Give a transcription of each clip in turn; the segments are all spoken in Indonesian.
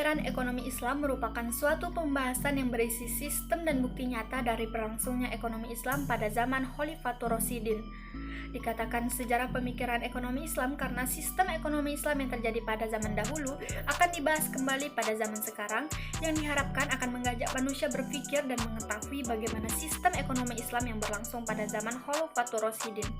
pemikiran ekonomi Islam merupakan suatu pembahasan yang berisi sistem dan bukti nyata dari berlangsungnya ekonomi Islam pada zaman Khalifatur Rasyidin. Dikatakan sejarah pemikiran ekonomi Islam karena sistem ekonomi Islam yang terjadi pada zaman dahulu akan dibahas kembali pada zaman sekarang, yang diharapkan akan mengajak manusia berpikir dan mengetahui bagaimana sistem ekonomi Islam yang berlangsung pada zaman Khalifatur Rasyidin.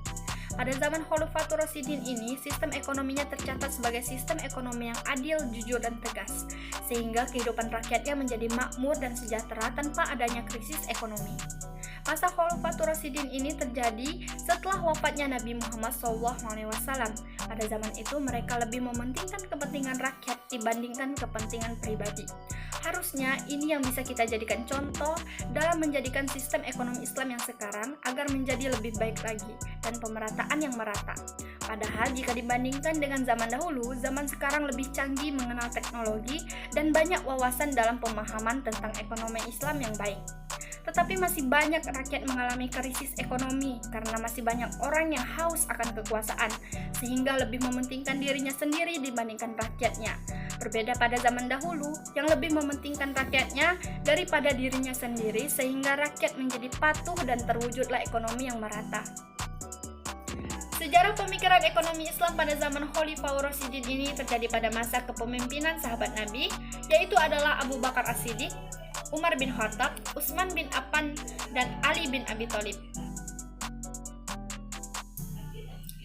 Pada zaman Khalifatur Rasyidin ini, sistem ekonominya tercatat sebagai sistem ekonomi yang adil, jujur, dan tegas, sehingga kehidupan rakyatnya menjadi makmur dan sejahtera tanpa adanya krisis ekonomi. Masa Khalifatur Rasyidin ini terjadi setelah wafatnya Nabi Muhammad SAW. Pada zaman itu, mereka lebih mementingkan kepentingan rakyat dibandingkan kepentingan pribadi. Harusnya ini yang bisa kita jadikan contoh dalam menjadikan sistem ekonomi Islam yang sekarang agar menjadi lebih baik lagi dan pemerataan yang merata. Padahal jika dibandingkan dengan zaman dahulu, zaman sekarang lebih canggih mengenal teknologi dan banyak wawasan dalam pemahaman tentang ekonomi Islam yang baik. Tetapi masih banyak rakyat mengalami krisis ekonomi karena masih banyak orang yang haus akan kekuasaan, sehingga lebih mementingkan dirinya sendiri dibandingkan rakyatnya. Berbeda pada zaman dahulu, yang lebih mementingkan rakyatnya daripada dirinya sendiri, sehingga rakyat menjadi patuh dan terwujudlah ekonomi yang merata. Sejarah pemikiran ekonomi Islam pada zaman Khalifatur Rasyidin ini terjadi pada masa kepemimpinan sahabat Nabi, yaitu adalah Abu Bakar As-Siddiq, Umar bin Khattab, Utsman bin Affan, dan Ali bin Abi Thalib.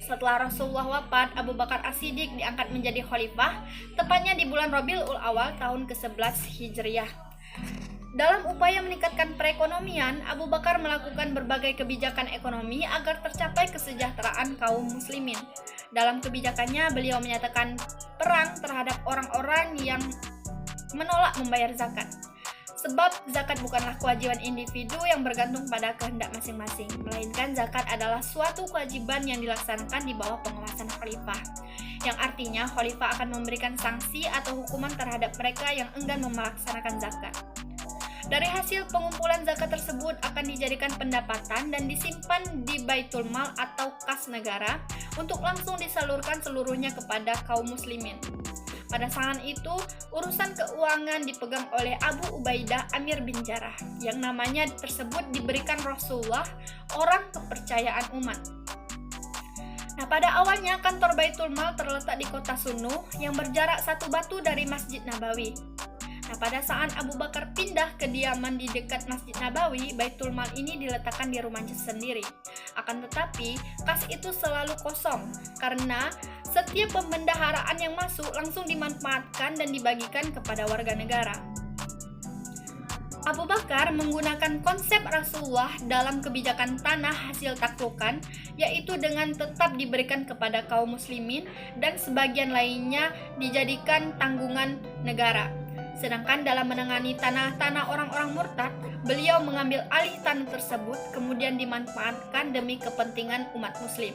Setelah Rasulullah wafat, Abu Bakar As-Siddiq diangkat menjadi khalifah, tepatnya di bulan Rabiul Awal tahun ke-11 Hijriah. Dalam upaya meningkatkan perekonomian, Abu Bakar melakukan berbagai kebijakan ekonomi agar tercapai kesejahteraan kaum muslimin. Dalam kebijakannya, beliau menyatakan perang terhadap orang-orang yang menolak membayar zakat. Sebab zakat bukanlah kewajiban individu yang bergantung pada kehendak masing-masing, melainkan zakat adalah suatu kewajiban yang dilaksanakan di bawah pengawasan khalifah, yang artinya khalifah akan memberikan sanksi atau hukuman terhadap mereka yang enggan melaksanakan zakat. Dari hasil pengumpulan zakat tersebut akan dijadikan pendapatan dan disimpan di Baitul Mal atau kas negara untuk langsung disalurkan seluruhnya kepada kaum muslimin. Pada saat itu, urusan keuangan dipegang oleh Abu Ubaidah Amir bin Jarrah, yang namanya tersebut diberikan Rasulullah, orang kepercayaan umat. Nah, pada awalnya kantor Baitul Mal terletak di kota Sunuh yang berjarak 1 batu dari Masjid Nabawi. Nah, pada saat Abu Bakar pindah kediaman di dekat Masjid Nabawi, Baitul Mal ini diletakkan di rumahnya sendiri. Akan tetapi, kas itu selalu kosong karena setiap pembendaharaan yang masuk langsung dimanfaatkan dan dibagikan kepada warga negara. Abu Bakar menggunakan konsep Rasulullah dalam kebijakan tanah hasil taklukan, yaitu dengan tetap diberikan kepada kaum muslimin dan sebagian lainnya dijadikan tanggungan negara. Sedangkan dalam menangani tanah-tanah orang-orang murtad, beliau mengambil alih tanah tersebut kemudian dimanfaatkan demi kepentingan umat muslim.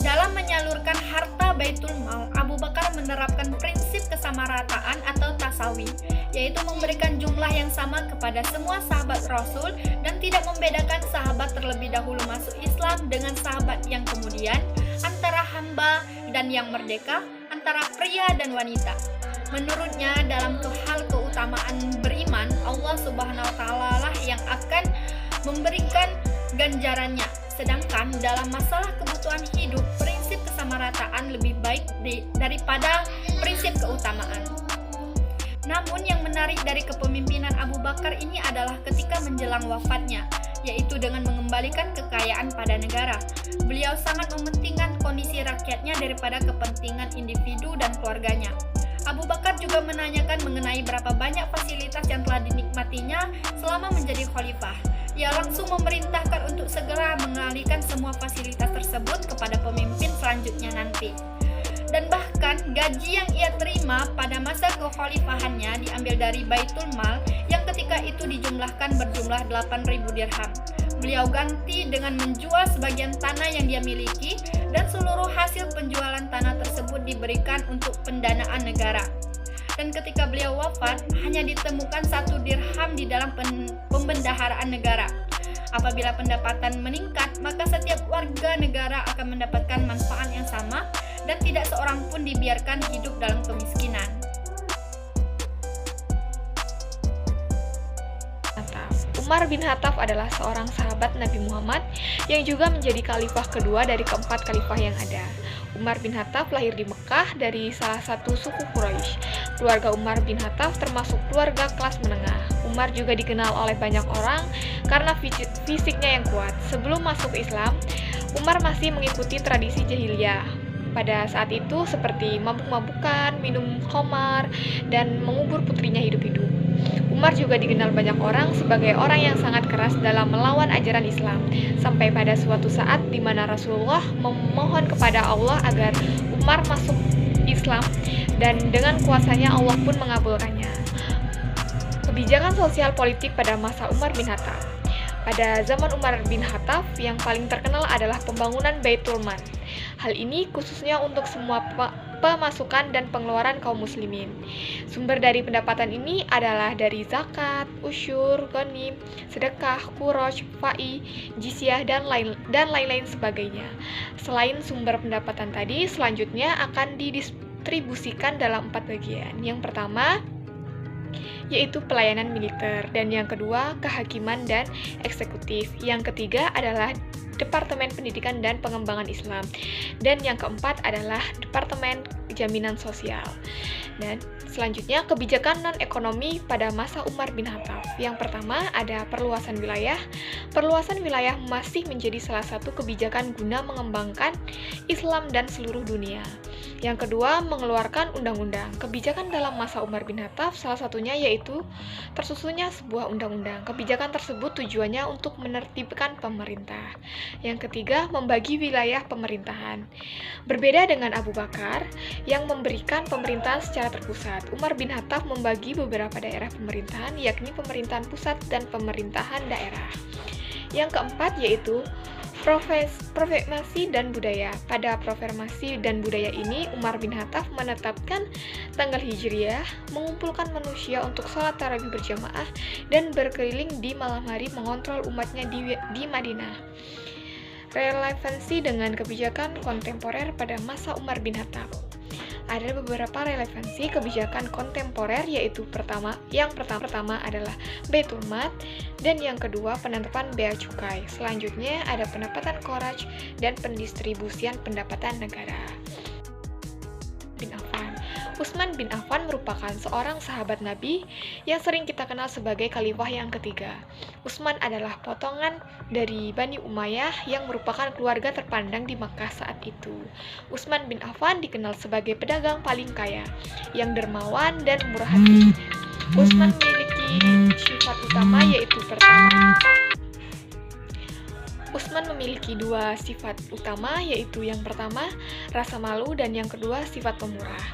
Dalam menyalurkan harta Baitul Mal, Abu Bakar menerapkan prinsip kesamarataan atau tasawi, yaitu memberikan jumlah yang sama kepada semua sahabat Rasul dan tidak membedakan sahabat terlebih dahulu masuk Islam dengan sahabat yang kemudian, antara hamba dan yang merdeka, antara pria dan wanita. Menurutnya, dalam hal keutamaan beriman, Allah Subhanahu wa Ta'ala lah yang akan memberikan ganjarannya. Sedangkan dalam masalah kebutuhan hidup, prinsip kesamarataan lebih baik daripada prinsip keutamaan. Namun yang menarik dari kepemimpinan Abu Bakar ini adalah ketika menjelang wafatnya, yaitu dengan mengembalikan kekayaan pada negara. Beliau sangat mementingkan kondisi rakyatnya daripada kepentingan individu dan keluarganya. Abu Bakar juga menanyakan mengenai berapa banyak fasilitas yang telah dinikmatinya selama menjadi khalifah. Ia langsung memerintahkan untuk segera mengalihkan semua fasilitas tersebut kepada pemimpin selanjutnya nanti. Dan bahkan gaji yang ia terima pada masa kekhalifahannya diambil dari Baitul Mal yang ketika itu dijumlahkan berjumlah 8.000 dirham. Beliau ganti dengan menjual sebagian tanah yang dia miliki dan seluruh hasil penjualan tanah tersebut diberikan untuk pendanaan negara. Dan ketika beliau wafat, hanya ditemukan 1 dirham di dalam pembendaharaan negara. Apabila pendapatan meningkat, maka setiap warga negara akan mendapatkan manfaat yang sama dan tidak seorang pun dibiarkan hidup dalam kemiskinan. Umar bin Khattab adalah seorang sahabat Nabi Muhammad yang juga menjadi khalifah kedua dari keempat khalifah yang ada. Umar bin Khattab lahir di Mekah dari salah satu suku Quraisy. Keluarga Umar bin Khattab termasuk keluarga kelas menengah. Umar juga dikenal oleh banyak orang karena fisiknya yang kuat. Sebelum masuk Islam, Umar masih mengikuti tradisi jahiliyah pada saat itu seperti mabuk-mabukan, minum khamar, dan mengubur putrinya hidup-hidup. Umar juga dikenal banyak orang sebagai orang yang sangat keras dalam melawan ajaran Islam, sampai pada suatu saat di mana Rasulullah memohon kepada Allah agar Umar masuk Islam, dan dengan kuasanya Allah pun mengabulkannya. Kebijakan sosial politik pada masa Umar bin Khattab. Pada zaman Umar bin Khattab, yang paling terkenal adalah pembangunan Baitul Mal. Hal ini khususnya untuk semua pemasukan dan pengeluaran kaum muslimin. Sumber dari pendapatan ini adalah dari zakat, usyur, ghanim, sedekah, khuraj, fa'i, jizyah, dan lain-lain sebagainya. Selain sumber pendapatan tadi, selanjutnya akan didistribusikan dalam 4 bagian. Yang pertama yaitu pelayanan militer, dan yang kedua kehakiman dan eksekutif. Yang ketiga adalah Departemen Pendidikan dan Pengembangan Islam, dan yang keempat adalah Departemen Jaminan Sosial. Dan selanjutnya kebijakan non-ekonomi pada masa Umar bin Khattab. Yang pertama ada perluasan wilayah. Perluasan wilayah masih menjadi salah satu kebijakan guna mengembangkan Islam dan seluruh dunia. Yang kedua, mengeluarkan undang-undang. Kebijakan dalam masa Umar bin Khattab salah satunya yaitu tersusunnya sebuah undang-undang. Kebijakan tersebut tujuannya untuk menertibkan pemerintah. Yang ketiga, membagi wilayah pemerintahan. Berbeda dengan Abu Bakar yang memberikan pemerintahan secara terpusat, Umar bin Khattab membagi beberapa daerah pemerintahan, yakni pemerintahan pusat dan pemerintahan daerah. Yang keempat yaitu Proklamasi dan budaya. Pada proklamasi dan budaya ini, Umar bin Khattab menetapkan tanggal Hijriah, mengumpulkan manusia untuk sholat tarawih berjamaah, dan berkeliling di malam hari mengontrol umatnya di Madinah. Relevansi dengan kebijakan kontemporer pada masa Umar bin Khattab. Ada beberapa relevansi kebijakan kontemporer, yaitu yang pertama adalah Baitul Mal, dan yang kedua penetapan bea cukai. Selanjutnya ada pendapatan kharaj dan pendistribusian pendapatan negara. Bin Affan. Utsman bin Affan merupakan seorang sahabat Nabi yang sering kita kenal sebagai khalifah yang ketiga. Utsman adalah potongan dari Bani Umayyah yang merupakan keluarga terpandang di Makkah saat itu. Utsman bin Affan dikenal sebagai pedagang paling kaya, yang dermawan dan murah hati. Utsman memiliki sifat utama yaitu Utsman memiliki dua sifat utama, yaitu yang pertama rasa malu dan yang kedua sifat pemurah.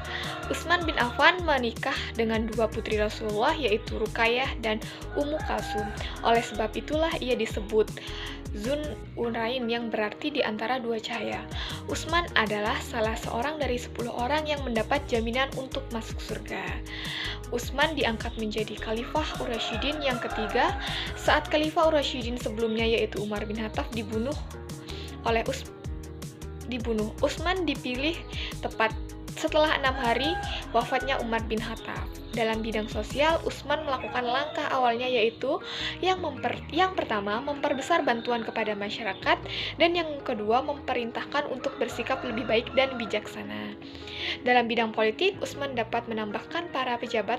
Utsman bin Affan menikah dengan dua putri Rasulullah, yaitu Ruqayyah dan Ummu Kalsum. Oleh sebab itulah ia disebut Zun Urain, yang berarti di antara dua cahaya. Utsman adalah salah seorang dari 10 orang yang mendapat jaminan untuk masuk surga. Utsman diangkat menjadi Khalifah Ur-Rasyidin yang ketiga saat Khalifah Ur-Rasyidin sebelumnya yaitu Umar bin Khattab dibunuh. Utsman dipilih tepat setelah 6 hari wafatnya Umar bin Khattab. Dalam bidang sosial, Utsman melakukan langkah awalnya yaitu yang pertama memperbesar bantuan kepada masyarakat, dan yang kedua memerintahkan untuk bersikap lebih baik dan bijaksana. Dalam bidang politik, Utsman dapat menambahkan para pejabat,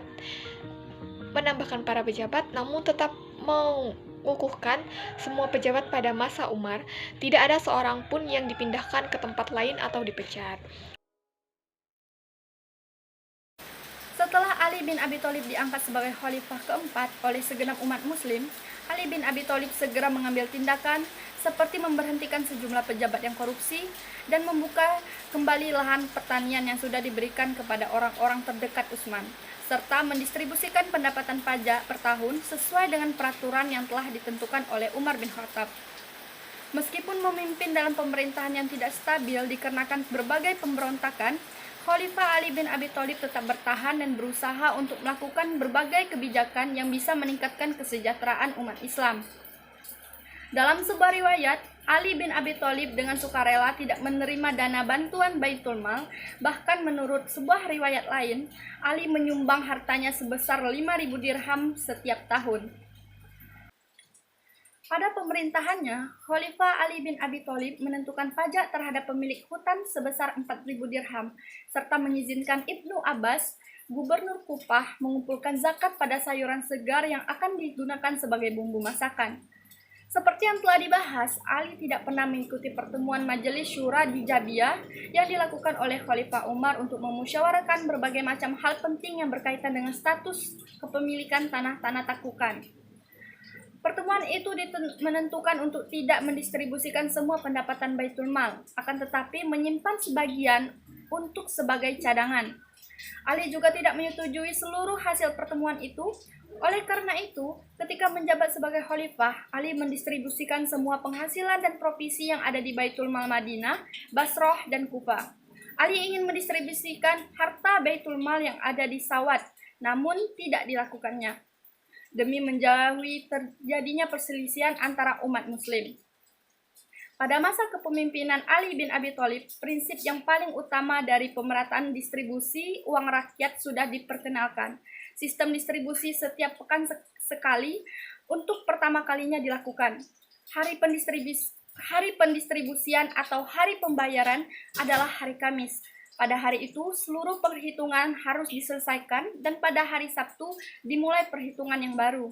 namun tetap mengukuhkan semua pejabat pada masa Umar. Tidak ada seorang pun yang dipindahkan ke tempat lain atau dipecat. Setelah Ali bin Abi Thalib diangkat sebagai khalifah keempat oleh segenap umat muslim, Ali bin Abi Thalib segera mengambil tindakan seperti memberhentikan sejumlah pejabat yang korupsi dan membuka kembali lahan pertanian yang sudah diberikan kepada orang-orang terdekat Utsman, serta mendistribusikan pendapatan pajak per tahun sesuai dengan peraturan yang telah ditentukan oleh Umar bin Khattab. Meskipun memimpin dalam pemerintahan yang tidak stabil dikarenakan berbagai pemberontakan, Khalifah Ali bin Abi Thalib tetap bertahan dan berusaha untuk melakukan berbagai kebijakan yang bisa meningkatkan kesejahteraan umat Islam. Dalam sebuah riwayat, Ali bin Abi Thalib dengan sukarela tidak menerima dana bantuan Baitul Mal, bahkan menurut sebuah riwayat lain, Ali menyumbang hartanya sebesar 5.000 dirham setiap tahun. Pada pemerintahannya, Khalifah Ali bin Abi Thalib menentukan pajak terhadap pemilik hutan sebesar 4.000 dirham, serta mengizinkan Ibnu Abbas, gubernur Kufah, mengumpulkan zakat pada sayuran segar yang akan digunakan sebagai bumbu masakan. Seperti yang telah dibahas, Ali tidak pernah mengikuti pertemuan Majelis Syura di Jabiyah yang dilakukan oleh Khalifah Umar untuk memusyawarahkan berbagai macam hal penting yang berkaitan dengan status kepemilikan tanah-tanah Takukan. Pertemuan itu menentukan untuk tidak mendistribusikan semua pendapatan Baitul Mal, akan tetapi menyimpan sebagian untuk sebagai cadangan. Ali juga tidak menyetujui seluruh hasil pertemuan itu. Oleh karena itu, ketika menjabat sebagai khalifah, Ali mendistribusikan semua penghasilan dan provisi yang ada di Baitul Mal Madinah, Basrah, dan Kufah. Ali ingin mendistribusikan harta Baitul Mal yang ada di Sawat, namun tidak dilakukannya, demi menjauhi terjadinya perselisihan antara umat muslim. Pada masa kepemimpinan Ali bin Abi Thalib, prinsip yang paling utama dari pemerataan distribusi uang rakyat sudah diperkenalkan. Sistem distribusi setiap pekan sekali untuk pertama kalinya dilakukan. Hari pendistribusian atau hari pembayaran adalah hari Kamis. Pada hari itu, seluruh perhitungan harus diselesaikan dan pada hari Sabtu dimulai perhitungan yang baru.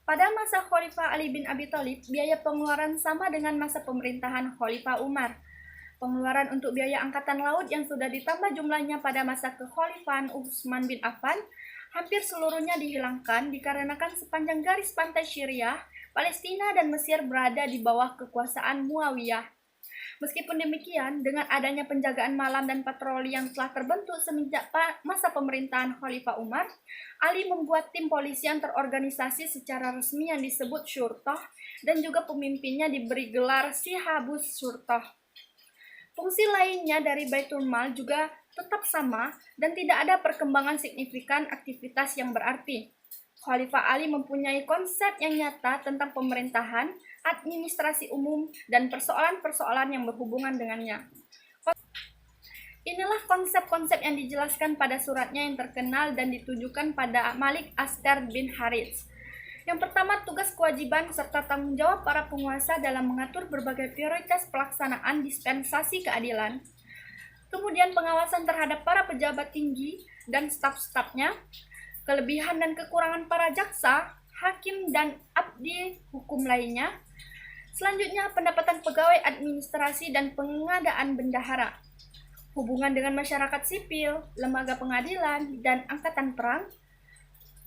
Pada masa Khalifah Ali bin Abi Thalib, biaya pengeluaran sama dengan masa pemerintahan Khalifah Umar. Pengeluaran untuk biaya angkatan laut yang sudah ditambah jumlahnya pada masa kekhalifahan Utsman bin Affan hampir seluruhnya dihilangkan dikarenakan sepanjang garis pantai Syriah, Palestina dan Mesir berada di bawah kekuasaan Muawiyah. Meskipun demikian, dengan adanya penjagaan malam dan patroli yang telah terbentuk semenjak masa pemerintahan Khalifah Umar, Ali membuat tim polisi yang terorganisasi secara resmi yang disebut Syurtah dan juga pemimpinnya diberi gelar Sihabus Syurtah. Fungsi lainnya dari Baitul Mal juga tetap sama dan tidak ada perkembangan signifikan aktivitas yang berarti. Khalifah Ali mempunyai konsep yang nyata tentang pemerintahan, administrasi umum, dan persoalan-persoalan yang berhubungan dengannya. Inilah konsep-konsep yang dijelaskan pada suratnya yang terkenal dan ditujukan pada Malik Asgar bin Harits. Yang pertama, tugas kewajiban serta tanggung jawab para penguasa dalam mengatur berbagai prioritas pelaksanaan dispensasi keadilan. Kemudian pengawasan terhadap para pejabat tinggi dan staf-stafnya, kelebihan dan kekurangan para jaksa, hakim, dan abdi hukum lainnya. Selanjutnya, pendapatan pegawai administrasi dan pengadaan bendahara. Hubungan dengan masyarakat sipil, lembaga pengadilan, dan angkatan perang.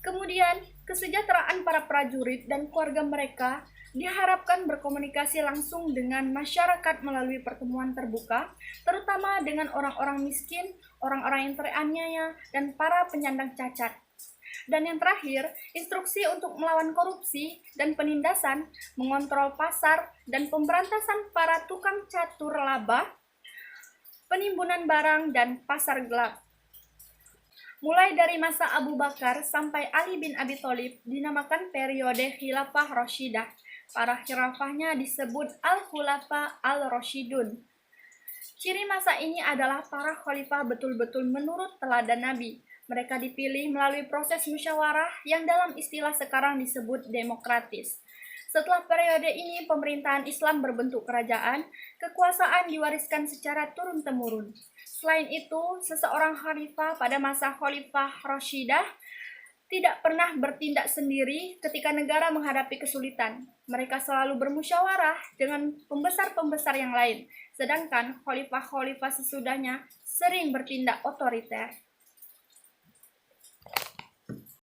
Kemudian, kesejahteraan para prajurit dan keluarga mereka diharapkan berkomunikasi langsung dengan masyarakat melalui pertemuan terbuka, terutama dengan orang-orang miskin, orang-orang yang teraniaya, dan para penyandang cacat. Dan yang terakhir, instruksi untuk melawan korupsi dan penindasan, mengontrol pasar, dan pemberantasan para tukang catur laba, penimbunan barang, dan pasar gelap. Mulai dari masa Abu Bakar sampai Ali bin Abi Thalib dinamakan periode Khilafah Rashidah. Para khilafahnya disebut Al-Khulafa Al-Rashidun. Ciri masa ini adalah para khalifah betul-betul menurut teladan Nabi. Mereka dipilih melalui proses musyawarah yang dalam istilah sekarang disebut demokratis. Setelah periode ini, pemerintahan Islam berbentuk kerajaan, kekuasaan diwariskan secara turun-temurun. Selain itu, seseorang khalifah pada masa Khalifah Rashidah tidak pernah bertindak sendiri ketika negara menghadapi kesulitan. Mereka selalu bermusyawarah dengan pembesar-pembesar yang lain, sedangkan khalifah-khalifah sesudahnya sering bertindak otoriter.